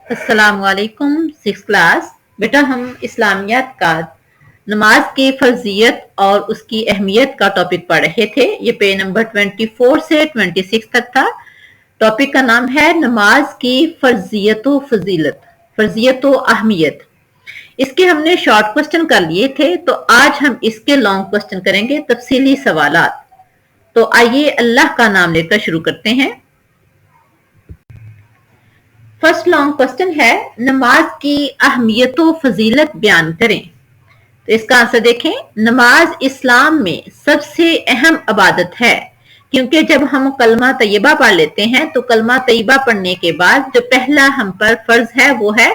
अस्सलाम वालेकुम। 6 क्लास। बेटा हम इस्लामियात का नमाज की फर्जियत और उसकी अहमियत का टॉपिक पढ़ रहे थे। ये पेज नंबर 24 से 26 तक था। टॉपिक का नाम है नमाज की फर्जियत व फजीलत, फर्जियत व अहमियत। इसके हमने शॉर्ट क्वेश्चन कर लिए थे, तो आज हम इसके लॉन्ग क्वेश्चन करेंगे, तफसीली सवालात। तो आइए अल्लाह का नाम लेकर शुरू करते हैं। फर्स्ट लॉन्ग क्वेश्चन है, नमाज की अहमियत व फजीलत बयान करें। तो इसका आंसर देखें, नमाज इस्लाम में सबसे अहम इबादत है, क्योंकि जब हम कलमा तैयबा पढ़ लेते हैं तो कलमा तैयबा पढ़ने के बाद जो पहला हम पर फर्ज है वो है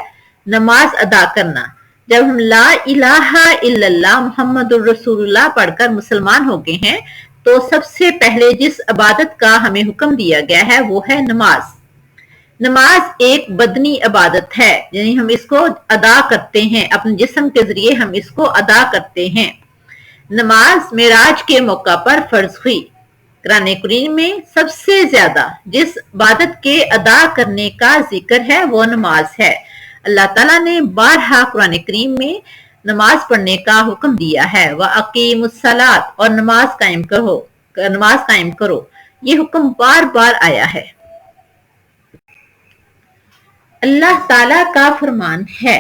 नमाज अदा करना। जब हम ला इलाहा इल्लल्लाह मुहम्मदुर रसूलुल्लाह पढ़कर मुसलमान हो गए हैं, तो सबसे पहले जिस इबादत का हमें हुक्म दिया गया है वो है नमाज। नमाज एक बदनी इबादत है, यानी हम इसको अदा करते हैं, अपने जिस्म के जरिए हम इसको अदा करते हैं। नमाज मेराज के मौका पर फर्ज हुई। कुरान करीम में सबसे ज्यादा जिस इबादत के अदा करने का जिक्र है वो नमाज है। अल्लाह ताला ने बारहा कुरान करीम में नमाज पढ़ने का हुक्म दिया है। व अकीमुस्सलात, और नमाज कायम करो। ये हुक्म बार बार आया है। अल्लाह ताला का फरमान है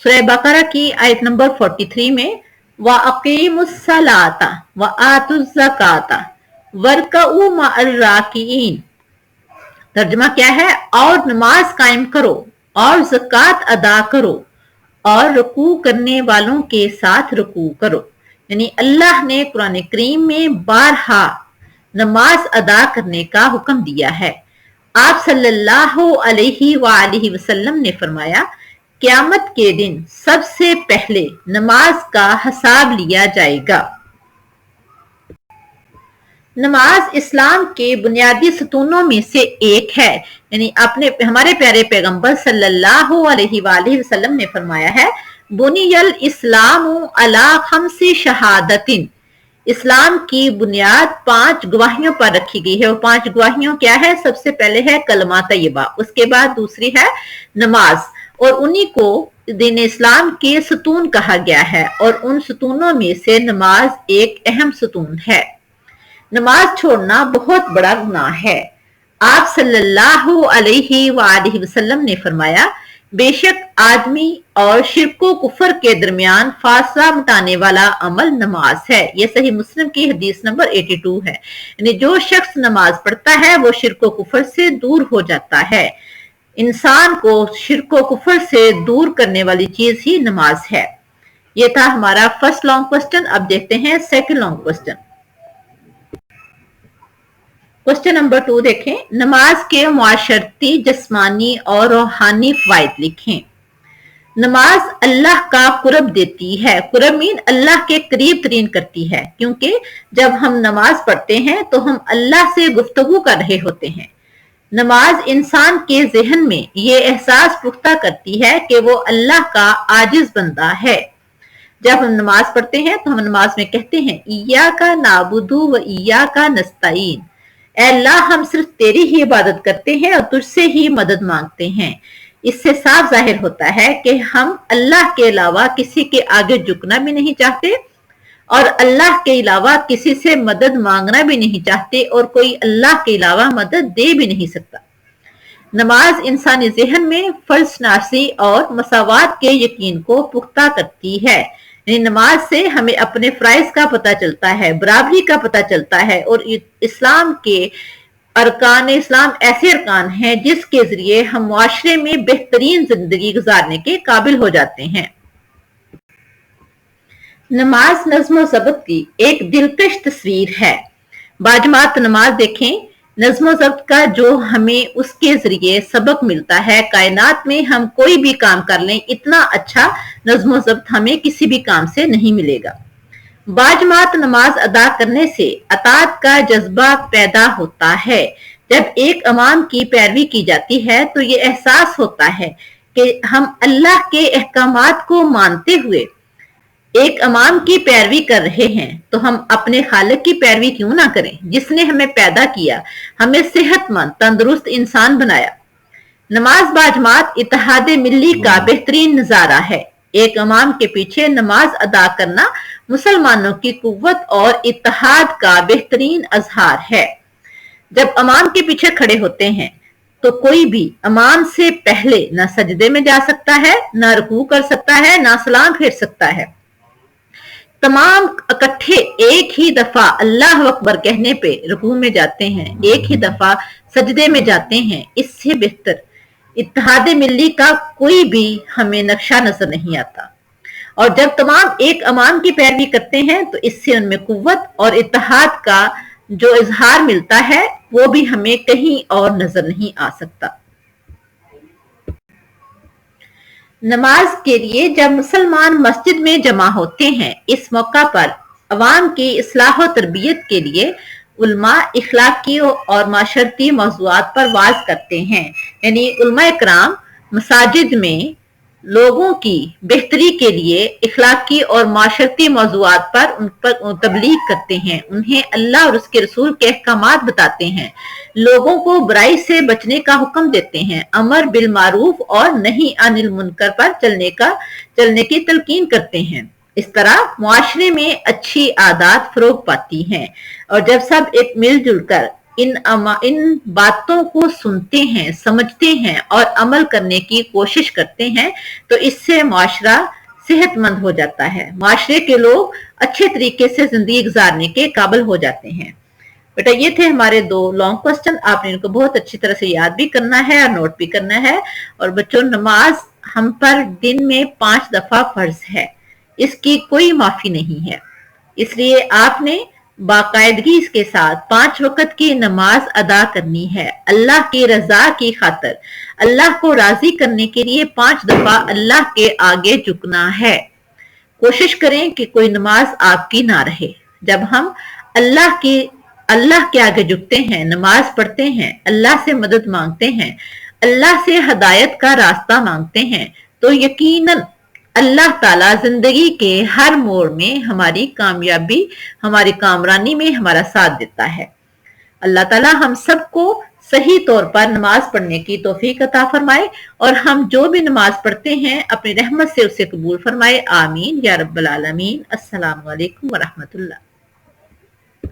सूरह बकरा की आयत नंबर 43 में, व अकीमुस्सलाता व आतुज़्ज़काता वरकऊ मअर राकिईन। तर्जुमा क्या है? और नमाज कायम करो और ज़कात अदा करो और रुकू करने वालों के साथ रुकू करो। यानी अल्लाह ने कुरान करीम में बारहा नमाज अदा करने का हुक्म दिया है। आप सल्लल्लाहु अलैहि वसल्लम ने फरमाया, क़यामत के दिन सबसे पहले नमाज का हिसाब लिया जाएगा। नमाज इस्लाम के बुनियादी सतूनों में से एक है। यानी हमारे प्यारे पैगंबर सल्लल्लाहु अलैहि वसल्लम ने फरमाया है, बुनियल इस्लामु अला खम्सी शहादतिन। इस्लाम की बुनियाद 5 गवाहियों पर रखी गई है। वो 5 गवाहियों क्या है? सबसे पहले है कलमा तैयबा, उसके बाद दूसरी है नमाज, और उन्हीं को दीन इस्लाम के सतून कहा गया है, और उन सतूनों में से नमाज एक अहम सतून है। नमाज छोड़ना बहुत बड़ा गुनाह है। आप सल्लल्लाहु अलैहि वसल्लम ने फरमाया, बेशक आदमी और शिर्को कुफर के दरमियान फासला मिटाने वाला अमल नमाज है। यह सही मुस्लिम की हदीस नंबर 82 है। यानी जो शख्स नमाज पढ़ता है वो शिर्को कुफर से दूर हो जाता है। इंसान को शिर्को कुफर से दूर करने वाली चीज ही नमाज है। यह था हमारा फर्स्ट लॉन्ग क्वेश्चन। अब देखते हैं second long question. Question number 2 देखें, नमाज के मुआशरती, जिस्मानी और रूहानी फायदे लिखें। नमाज अल्लाह का कुर्ब देती है। कुर्ब मीन अल्लाह के करीब तरीन करती है, क्योंकि जब हम नमाज पढ़ते हैं तो हम अल्लाह से गुफ्तगू कर रहे होते हैं। नमाज इंसान के ज़हन में ये एहसास पुख्ता करती है कि वो अल्लाह का आजिज बंदा है। जब हम नमाज पढ़ते हैं तो हम नमाज में कहते हैं, इय्याका नाबुदु व इय्याका नस्तईन। अल्लाह, हम सिर्फ तेरी ही इबादत करते हैं और तुझसे ही मदद मांगते हैं। इससे साफ जाहिर होता है कि हम अल्लाह के अलावा किसी के आगे झुकना भी नहीं चाहते और अल्लाह के अलावा किसी से मदद मांगना भी नहीं चाहते, और कोई अल्लाह के अलावा मदद दे भी नहीं सकता। नमाज इंसानी ज़हन में फर्जनासी और मसावात के यकीन को पुख्ता करती है। नमाज से हमें अपने फराइज का पता चलता है, बराबरी का पता चलता है, और इस्लाम के अरकान इस्लाम ऐसे अरकान हैं जिसके जरिए हम मुआशरे में बेहतरीन जिंदगी गुजारने के काबिल हो जाते हैं। नमाज नज़्म ज़ब्त की एक दिलकश तस्वीर है। बाजमात नमाज देखें, नज़्म ज़ब्त का जो हमें उसके जरिए सबक मिलता है। कायनात में हम कोई भी काम कर लें, इतना अच्छा नज़्म ज़ब्त हमें किसी भी काम से नहीं मिलेगा। बाजमात नमाज अदा करने से अतात का जज्बा पैदा होता है। जब एक इमाम की पैरवी की जाती है तो ये एहसास होता है कि हम अल्लाह के अहकामात को मानते हुए एक इमाम की पैरवी कर रहे हैं, तो हम अपने खालिक की पैरवी क्यों ना करें, जिसने हमें पैदा किया, हमें सेहतमंद तंदुरुस्त इंसान बनाया। नमाज बाजमात इत्तेहाद मिल्ली का बेहतरीन नजारा है। एक इमाम के पीछे नमाज अदा करना मुसलमानों की कुव्वत और इत्तेहाद का बेहतरीन अजहार है। जब इमाम के पीछे खड़े होते हैं तो कोई भी इमाम से पहले ना सजदे में जा सकता है, ना रुकू कर सकता है, ना सलाम फेर सकता है। तमाम इकट्ठे एक ही दफा अल्लाह अकबर कहने पे रुकू में जाते हैं, एक ही दफा सजदे में जाते हैं। इससे बेहतर इत्तेहाद मिल्ली का कोई भी हमें नक्शा नजर नहीं आता। और जब तमाम एक इमाम की पैरवी करते हैं तो इससे उनमें कुव्वत और इत्तेहाद का जो इजहार मिलता है वो भी हमें कहीं और नजर नहीं आ सकता। नमाज के लिए जब मुसलमान मस्जिद में जमा होते हैं, इस मौका पर अवाम की इस्लाह और तरबियत के लिए उल्मा इखलाकी और माशरती मौज़ूआत पर वाज करते हैं। यानी उल्मा इकराम मसाजिद में लोगों की बेहतरी के लिए इखलाकी और माशरती मौज़ूआत पर उन पर तबलीग करते हैं, उन्हें अल्लाह और उसके रसूल के अहकामात बताते हैं, लोगों को बुराई से बचने का हुक्म देते हैं, अमर बिल मारूफ और नहीं अनिल मुनकर पर चलने की तलकीन करते हैं। इस तरह मुआशरे में अच्छी आदत फरोग पाती हैं। और जब सब एक मिलजुल कर इन बातों को सुनते हैं, समझते हैं और अमल करने की कोशिश करते हैं तो इससे मुआशरा सेहतमंद हो जाता है, मुआशरे के लोग अच्छे तरीके से जिंदगी गुजारने के काबिल हो जाते हैं। बेटा ये थे हमारे 2 लॉन्ग क्वेश्चन, आपने इनको बहुत अच्छी तरह से याद भी करना है और नोट भी करना है। और बच्चों नमाज हम पर दिन में 5 दफा फर्ज है, इसकी कोई माफी नहीं है, इसलिए आपने बाकायदगी के साथ 5 वक्त की नमाज अदा करनी है। अल्लाह की रजा की खातिर अल्लाह को राजी करने के लिए 5 दफा अल्लाह के आगे झुकना है। कोशिश करें कि कोई नमाज आपकी ना रहे। जब हम अल्लाह के आगे झुकते हैं, नमाज पढ़ते हैं, अल्लाह से मदद मांगते हैं, अल्लाह से हदायत का रास्ता मांगते हैं तो यकीनन अल्लाह ताला जिंदगी के हर मोड़ में हमारी कामयाबी, हमारी कामरानी में हमारा साथ देता है। अल्लाह ताला हम सबको सही तौर पर नमाज पढ़ने की तौफीक अता फरमाए और हम जो भी नमाज पढ़ते हैं अपनी रहमत से उसे कबूल फरमाए। आमीन या रब्बल आलमीन। अस्सलामु अलैकुम व रहमतुल्लाह।